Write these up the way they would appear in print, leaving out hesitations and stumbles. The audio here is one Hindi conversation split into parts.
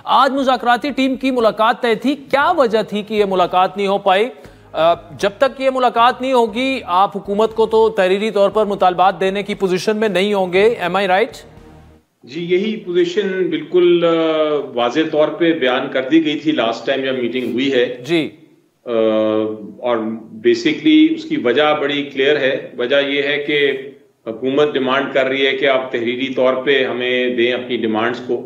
आज मुज़ाकराती टीम की मुलाकात तय थी, क्या वजह थी कि यह मुलाकात नहीं हो पाई? जब तक ये मुलाकात नहीं होगी आप हुकूमत को तो तहरीरी तौर पर मुतालबात देने की पोजीशन में नहीं होंगे, एम आई राइट? जी, यही पोजीशन बिल्कुल वाज़े तौर पे बयान कर दी गई थी लास्ट टाइम जब मीटिंग हुई है जी। और बेसिकली उसकी वजह बड़ी क्लियर है। वजह यह है कि हुकूमत डिमांड कर रही है कि आप तहरीरी तौर पे हमें दें अपनी डिमांड्स को।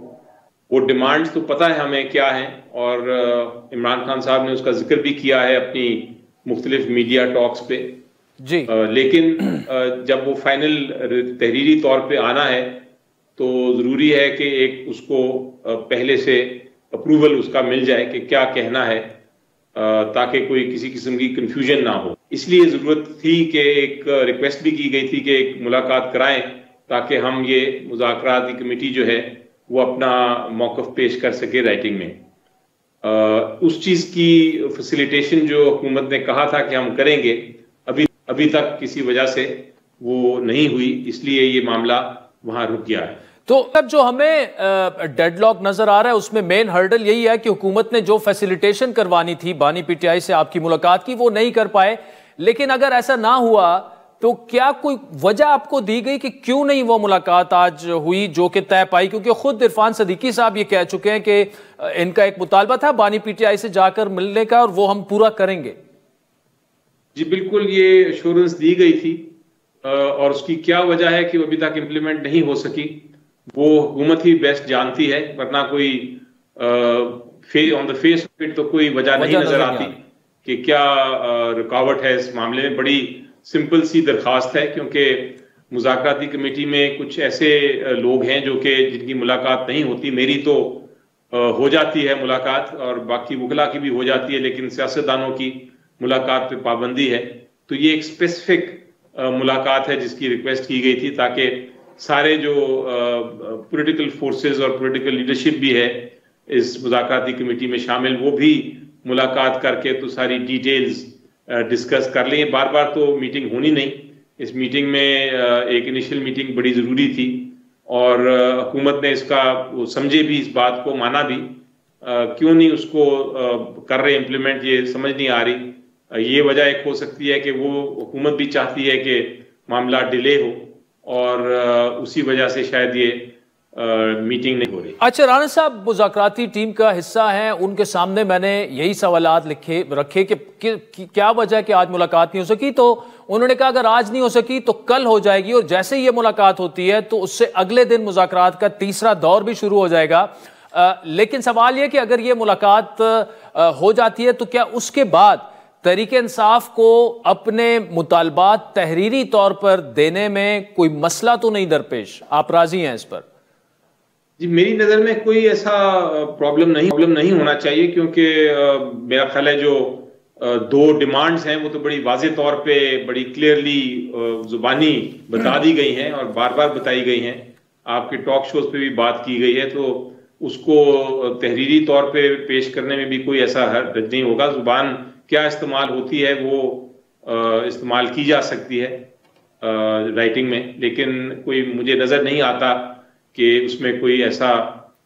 वो डिमांड्स तो पता है हमें क्या हैं और इमरान खान साहब ने उसका जिक्र भी किया है अपनी मुख्तलिफ मीडिया टॉक्स पे जी। लेकिन जब वो फाइनल तहरीरी तौर पे आना है तो ज़रूरी है कि एक उसको पहले से अप्रूवल उसका मिल जाए कि क्या कहना है ताकि कोई किसी किस्म की कंफ्यूजन ना हो। इसलिए ज़रूरत थी कि एक रिक्वेस्ट भी की गई थी कि एक मुलाकात कराएं ताकि हम ये मुज़ाकराती कमेटी जो है वो अपना मौक़िफ़ पेश कर सके राइटिंग में। उस चीज़ की फैसिलिटेशन जो हुकूमत ने कहा था कि हम करेंगे, अभी तक किसी वजह से वो नहीं हुई, इसलिए ये मामला वहां रुक गया है। तो अब जो हमें डेडलॉक नजर आ रहा है उसमें मेन हर्डल यही है कि हुकूमत ने जो फैसिलिटेशन करवानी थी बानी पीटीआई से आपकी मुलाकात की वो नहीं कर पाए। लेकिन अगर ऐसा ना हुआ तो क्या कोई वजह आपको दी गई कि क्यों नहीं वो मुलाकात आज हुई जो कि तय पाई? क्योंकि खुद इरफान सदीकी साहब ये कह चुके हैं कि इनका एक मुतालबा था बानी पीटीआई से जाकर मिलने का और वो हम पूरा करेंगे। जी बिल्कुल, ये एश्योरेंस दी गई थी और उसकी क्या वजह है कि वो अभी तक इम्प्लीमेंट नहीं हो सकी वो हुकूमत ही बेस्ट जानती है, वरना कोई on the face of it तो कोई वजह नहीं नजर आती कि क्या रुकावट है इस मामले में। बड़ी सिंपल सी दरखास्त है क्योंकि मुज़ाकराती कमेटी में कुछ ऐसे लोग हैं जो कि जिनकी मुलाकात नहीं होती। मेरी तो हो जाती है मुलाकात और बाकी वकला की भी हो जाती है, लेकिन सियासतदानों की मुलाकात पे पाबंदी है। तो ये एक स्पेसिफिक मुलाकात है जिसकी रिक्वेस्ट की गई थी ताकि सारे जो पॉलिटिकल फोर्सेस और पॉलिटिकल लीडरशिप भी है इस मुज़ाकराती कमेटी में शामिल, वो भी मुलाकात करके तो सारी डिटेल्स डिस्कस कर लें। बार बार तो मीटिंग होनी नहीं, इस मीटिंग में एक इनिशियल मीटिंग बड़ी ज़रूरी थी और हुकूमत ने इसका वो समझे भी, इस बात को माना भी। क्यों नहीं उसको कर रहे इम्प्लीमेंट ये समझ नहीं आ रही। ये वजह एक हो सकती है कि वो हुकूमत भी चाहती है कि मामला डिले हो और उसी वजह से शायद ये मीटिंग नहीं हो रही। अच्छा राना साहब, मुज़ाकराती टीम का हिस्सा हैं, उनके सामने मैंने यही सवालात रखे कि क्या वजह है कि आज मुलाकात नहीं हो सकी। तो उन्होंने कहा अगर आज नहीं हो सकी तो कल हो जाएगी और जैसे ही ये मुलाकात होती है तो उससे अगले दिन मुज़ाकरात का तीसरा दौर भी शुरू हो जाएगा। लेकिन सवाल यह कि अगर ये मुलाकात हो जाती है तो क्या उसके बाद तहरीक इंसाफ को अपने मुतालबात तहरीरी तौर पर देने में कोई मसला तो नहीं दरपेश? आप राजी हैं इस पर? जी, मेरी नज़र में कोई ऐसा प्रॉब्लम नहीं होना चाहिए क्योंकि मेरा ख्याल है जो दो डिमांड्स हैं वो तो बड़ी वाज़े तौर पे बड़ी क्लियरली जुबानी बता दी गई हैं और बार बार बताई गई हैं। आपके टॉक शोज पे भी बात की गई है, तो उसको तहरीरी तौर पे पेश करने में भी कोई ऐसा हर्ज नहीं होगा। जुबान क्या इस्तेमाल होती है वो इस्तेमाल की जा सकती है राइटिंग में, लेकिन कोई मुझे नज़र नहीं आता कि उसमें कोई ऐसा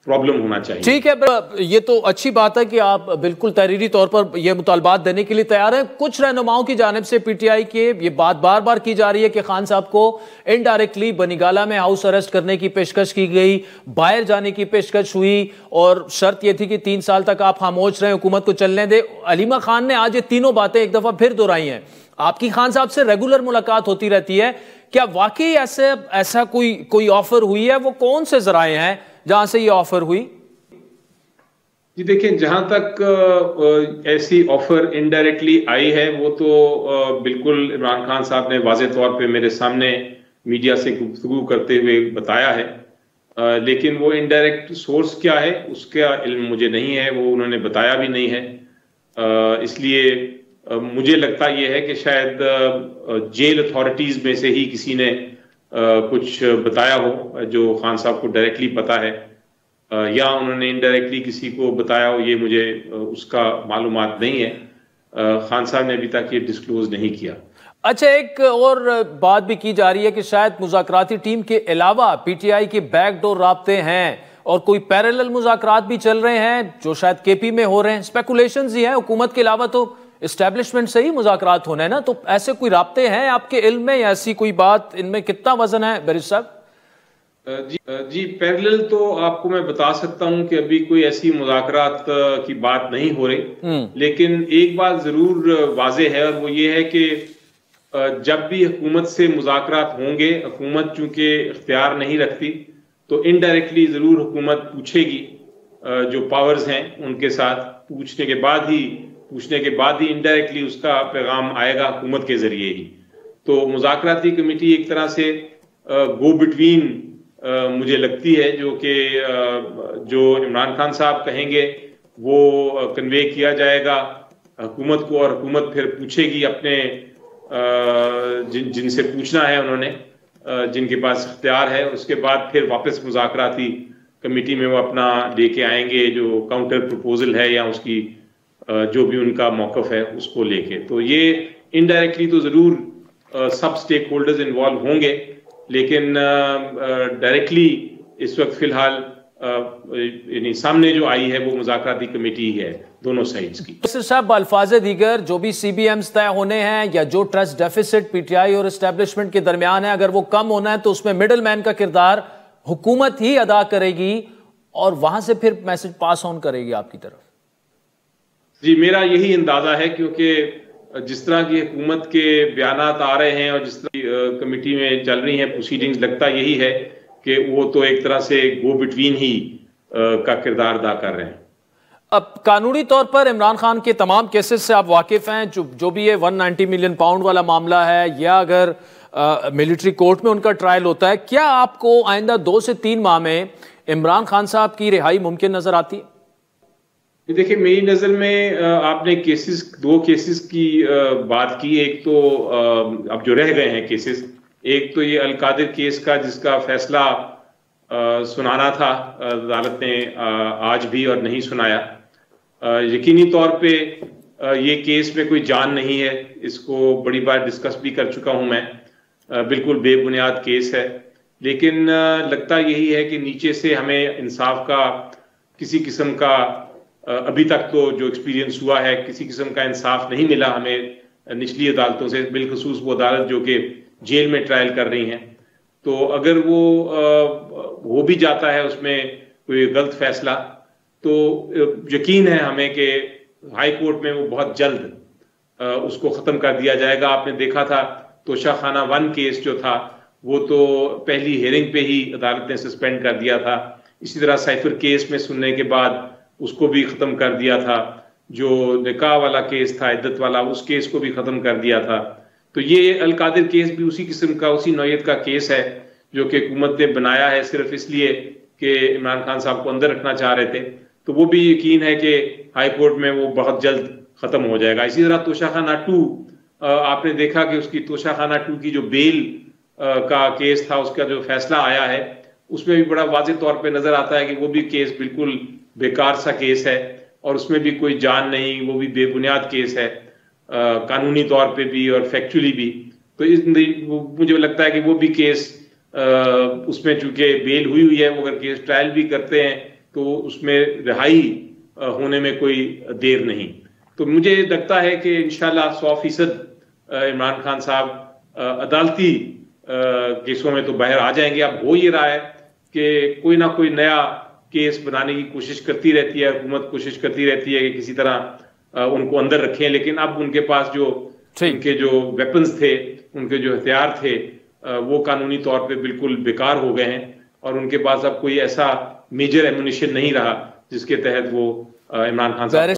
प्रॉब्लम होना चाहिए। ठीक है, ये तो अच्छी बात है कि आप बिल्कुल तहरीरी तौर पर यह मुतालबात देने के लिए तैयार हैं। कुछ रहनुमाओं की जानिब से पीटीआई के ये बात बार बार की जा रही है कि खान साहब को इनडायरेक्टली बनीगाला में हाउस अरेस्ट करने की पेशकश की गई, बाहर जाने की पेशकश हुई और शर्त यह थी कि 3 साल तक आप खामोश रहें, हुकूमत को चलने दे। अलीमा खान ने आज ये तीनों बातें एक दफा फिर दोहराई हैं। आपकी खान साहब से रेगुलर मुलाकात होती रहती है, क्या वाकई ऐसा कोई ऑफर हुई है? वो कौन से जराए हैं जहां से ये ऑफर हुई? जी देखिए, जहां तक ऐसी ऑफर इनडायरेक्टली आई है वो तो बिल्कुल इमरान खान साहब ने वाज़े तौर पे मेरे सामने मीडिया से गुफ्तगू करते हुए बताया है, लेकिन वो इनडायरेक्ट सोर्स क्या है उसका इल्म मुझे नहीं है, वो उन्होंने बताया भी नहीं है। इसलिए मुझे लगता यह है कि शायद जेल अथॉरिटीज में से ही किसी ने कुछ बताया हो जो खान साहब को डायरेक्टली पता है, या उन्होंने इनडायरेक्टली किसी को बताया हो, ये मुझे उसका मालूमात नहीं है। खान साहब ने अभी तक ये डिस्क्लोज नहीं किया। अच्छा, एक और बात भी की जा रही है कि शायद मुज़ाकराती टीम के अलावा पीटीआई के बैकडोर राब्ते हैं और कोई पैरेलल मुज़ाकरात भी चल रहे हैं जो शायद केपी में हो रहे हैं। स्पेकुलेशंस ही हैं, हुकूमत के अलावा तो एस्टेब्लिशमेंट से ही मुज़ाकरात होने हैं ना, तो ऐसे कोई राब्ते हैं आपके इल्म में या ऐसी कोई बात, इनमें कितना वजन है बैरिस्टर साहब? जी पैरेलल तो आपको मैं बता सकता हूं कि अभी कोई ऐसी मुज़ाकरात की बात नहीं हो रही, लेकिन एक बात जरूर वाज़ेह है और वो ये है कि जब भी हुकूमत से मुज़ाकरात होंगे, हुकूमत चूंकि इख्तियार नहीं रखती तो इनडायरेक्टली जरूर हुकूमत पूछेगी जो पावर्स हैं उनके साथ, पूछने के बाद ही इनडायरेक्टली उसका पैगाम आएगा हुकूमत के जरिए ही। तो मुज़ाकराती कमेटी एक तरह से गो बिटवीन मुझे लगती है, जो इमरान खान साहब कहेंगे वो कन्वे किया जाएगा हुकूमत को और हुकूमत फिर पूछेगी अपने जिनसे पूछना है उन्होंने, जिनके पास इख्तियार है, उसके बाद फिर वापस मुज़ाकराती कमेटी में वो अपना लेके आएंगे जो काउंटर प्रपोजल है या उसकी जो भी उनका मौक़िफ़ है उसको लेके। तो ये इनडायरेक्टली तो ज़रूर सब स्टेक होल्डर्स इन्वॉल्व होंगे, लेकिन डायरेक्टली इस वक्त फिलहाल यानी सामने जो आई है वो मुज़ाकराती कमेटी ही है दोनों साइड्स की। साहब अल्फाज़े दीगर जो भी CBMs तय होने हैं या जो ट्रस्ट डेफिसिट PTI और एस्टेब्लिशमेंट के दरमियान है, अगर वो कम होना है तो उसमें मिडल मैन का किरदार हुकूमत ही अदा करेगी और वहां से फिर मैसेज पास ऑन करेगी आपकी तरफ। जी मेरा यही अंदाजा है, क्योंकि जिस तरह की हुकूमत के बयानात आ रहे हैं और जिस तरह की कमेटी में चल रही हैं प्रोसीडिंग्स, लगता यही है कि वो तो एक तरह से गो बिटवीन ही का किरदार अदा कर रहे हैं। अब कानूनी तौर पर इमरान खान के तमाम केसेस से आप वाकिफ हैं, जो भी ये 190 मिलियन पाउंड वाला मामला है या अगर मिलिट्री कोर्ट में उनका ट्रायल होता है, क्या आपको आइंदा 2 से 3 माह में इमरान खान साहब की रिहाई मुमकिन नजर आती है? देखिए मेरी नज़र में आपने दो केसेस की बात की। एक तो अब जो रह गए हैं केसेस, एक तो ये अल-कादिर केस का जिसका फैसला सुनाना था अदालत ने आज भी और नहीं सुनाया। यकीनी तौर पे ये केस में कोई जान नहीं है, इसको बड़ी बार डिस्कस भी कर चुका हूं मैं, बिल्कुल बेबुनियाद केस है। लेकिन लगता यही है कि नीचे से हमें इंसाफ का किसी किस्म का अभी तक तो जो एक्सपीरियंस हुआ है किसी किस्म का इंसाफ नहीं मिला हमें निचली अदालतों से, बिलखसूस वो अदालत जो कि जेल में ट्रायल कर रही हैं। तो अगर वो हो भी जाता है उसमें कोई गलत फैसला, तो यकीन है हमें कि हाई कोर्ट में वो बहुत जल्द उसको ख़त्म कर दिया जाएगा। आपने देखा था तोशाखाना 1 केस जो था वो तो पहली हियरिंग पे ही अदालत ने सस्पेंड कर दिया था। इसी तरह साइफर केस में सुनने के बाद उसको भी ख़त्म कर दिया था। जो निकाह वाला केस था, इद्दत वाला, उस केस को भी ख़त्म कर दिया था। तो ये अल-कादिर केस भी उसी किस्म का, उसी नौयत का केस है जो कि हुकूमत ने बनाया है सिर्फ इसलिए कि इमरान खान साहब को अंदर रखना चाह रहे थे। तो वो भी यकीन है कि हाई कोर्ट में वो बहुत जल्द ख़त्म हो जाएगा। इसी तरह तोशाखाना 2 आपने देखा कि उसकी तोशाखाना 2 की जो बेल का केस था, उसका जो फैसला आया है उसमें भी बड़ा वाज़ेह तौर पे नज़र आता है कि वो भी केस बिल्कुल बेकार सा केस है और उसमें भी कोई जान नहीं, वो भी बेबुनियाद केस है कानूनी तौर पे भी और फैक्चुअली भी। तो मुझे लगता है कि वो भी केस उसमें चूंकि बेल हुई है, वो अगर केस ट्रायल भी करते हैं तो उसमें रिहाई होने में कोई देर नहीं। तो मुझे लगता है कि इंशाल्लाह 100% इमरान खान साहब अदालती केसों में तो बाहर आ जाएंगे। अब हो ये रहा है कि कोई ना कोई नया केस बनाने की कोशिश करती रहती है, हुकूमत कोशिश करती रहती है कि किसी तरह उनको अंदर रखें, लेकिन अब उनके पास उनके जो वेपन्स थे, उनके जो हथियार थे, वो कानूनी तौर पे बिल्कुल बेकार हो गए हैं और उनके पास अब कोई ऐसा मेजर एमुनिशन नहीं रहा जिसके तहत वो इमरान खान साहब